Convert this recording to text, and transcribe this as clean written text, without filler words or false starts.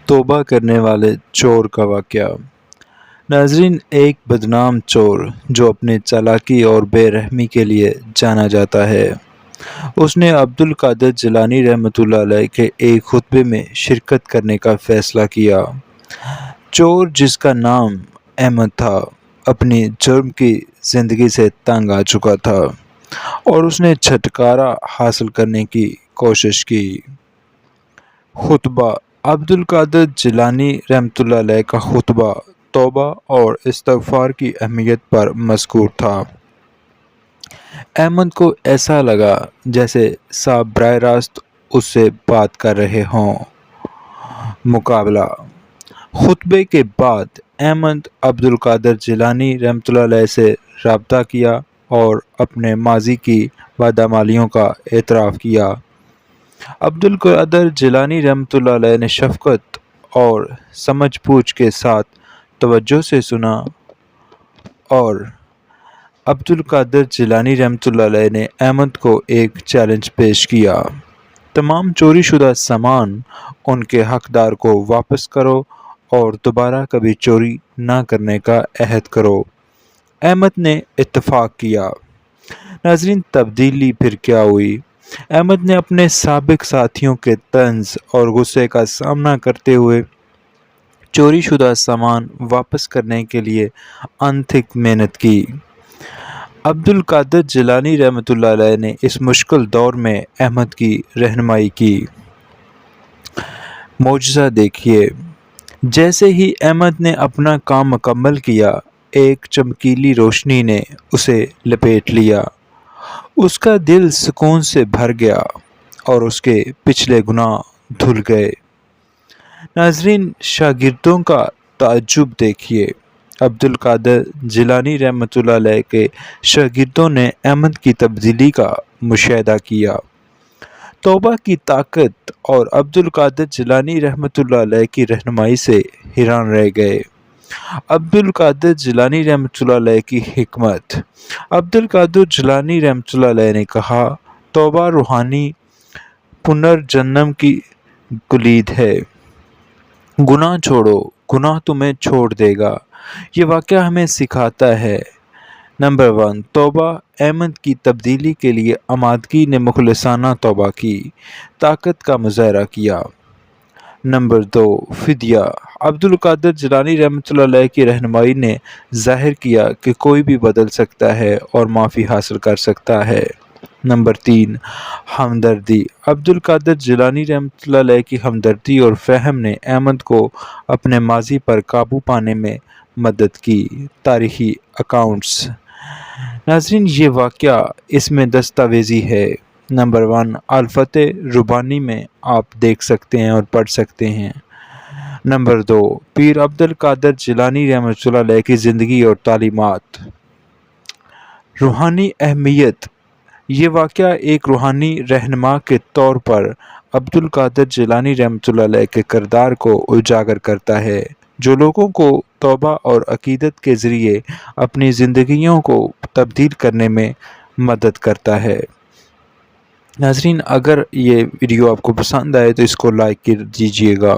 توبہ کرنے والے چور کا واقعہ۔ ناظرین، ایک بدنام چور جو اپنے چالاکی اور بے رحمی کے لیے جانا جاتا ہے، اس نے عبد القادر جیلانی رحمۃ اللہ علیہ کے ایک خطبے میں شرکت کرنے کا فیصلہ کیا۔ چور، جس کا نام احمد تھا، اپنی جرم کی زندگی سے تنگ آ چکا تھا اور اس نے چھٹکارا حاصل کرنے کی کوشش کی۔ خطبہ: عبد القادر جیلانی رحمۃ اللہ علیہ کا خطبہ توبہ اور استغفار کی اہمیت پر مذکور تھا۔ احمد کو ایسا لگا جیسے صاحب براہ راست اس سے بات کر رہے ہوں۔ مقابلہ: خطبے کے بعد احمد عبد القادر جیلانی رحمۃ اللہ علیہ سے رابطہ کیا اور اپنے ماضی کی بدعمالیوں کا اعتراف کیا۔ عبد القادر جیلانی رحمۃ اللہ علیہ نے شفقت اور سمجھ بوجھ کے ساتھ توجہ سے سنا اور عبد القادر جیلانی رحمۃ اللہ علیہ نے احمد کو ایک چیلنج پیش کیا: تمام چوری شدہ سامان ان کے حقدار کو واپس کرو اور دوبارہ کبھی چوری نہ کرنے کا عہد کرو۔ احمد نے اتفاق کیا۔ ناظرین، تبدیلی پھر کیا ہوئی؟ احمد نے اپنے سابق ساتھیوں کے طنز اور غصے کا سامنا کرتے ہوئے چوری شدہ سامان واپس کرنے کے لیے انتھک محنت کی۔ عبد القادر جیلانی رحمۃ اللہ علیہ نے اس مشکل دور میں احمد کی رہنمائی کی۔ معجزہ دیکھیے، جیسے ہی احمد نے اپنا کام مکمل کیا، ایک چمکیلی روشنی نے اسے لپیٹ لیا۔ اس کا دل سکون سے بھر گیا اور اس کے پچھلے گناہ دھل گئے۔ ناظرین، شاگردوں کا تعجب دیکھیے۔ عبد القادر جیلانی رحمۃ اللہ علیہ کے شاگردوں نے احمد کی تبدیلی کا مشاہدہ کیا، توبہ کی طاقت اور عبد القادر جیلانی رحمۃ اللہ علیہ کی رہنمائی سے حیران رہ گئے۔ عبد القادر جیلانی رحمۃ اللہ علیہ کی حکمت۔ عبد القادر جیلانی رحمۃ اللہ علیہ نے کہا، توبہ روحانی پنرجنم کی کلید ہے۔ گناہ چھوڑو، گناہ تمہیں چھوڑ دے گا۔ یہ واقعہ ہمیں سکھاتا ہے: نمبر 1، توبہ۔ احمد کی تبدیلی کے لیے آمادگی نے مخلصانہ توبہ کی طاقت کا مظاہرہ کیا۔ نمبر 2، فدیہ۔ عبد القادر جیلانی رحمۃ اللہ علیہ کی رہنمائی نے ظاہر کیا کہ کوئی بھی بدل سکتا ہے اور معافی حاصل کر سکتا ہے۔ نمبر 3، ہمدردی۔ عبد القادر جیلانی رحمۃ اللہ علیہ کی ہمدردی اور فہم نے احمد کو اپنے ماضی پر قابو پانے میں مدد کی۔ تاریخی اکاؤنٹس۔ ناظرین، یہ واقعہ اس میں دستاویزی ہے۔ نمبر 1، الفتح ربانی میں آپ دیکھ سکتے ہیں اور پڑھ سکتے ہیں۔ نمبر 2، پیر عبد القادر جیلانی رحمۃ اللہ علیہ کی زندگی اور تعلیمات۔ روحانی اہمیت۔ یہ واقعہ ایک روحانی رہنما کے طور پر عبد القادر جیلانی رحمۃ اللہ علیہ کے کردار کو اجاگر کرتا ہے، جو لوگوں کو توبہ اور عقیدت کے ذریعے اپنی زندگیوں کو تبدیل کرنے میں مدد کرتا ہے۔ ناظرین، اگر یہ ویڈیو آپ کو پسند آئے تو اس کو لائک کر دیجیے گا۔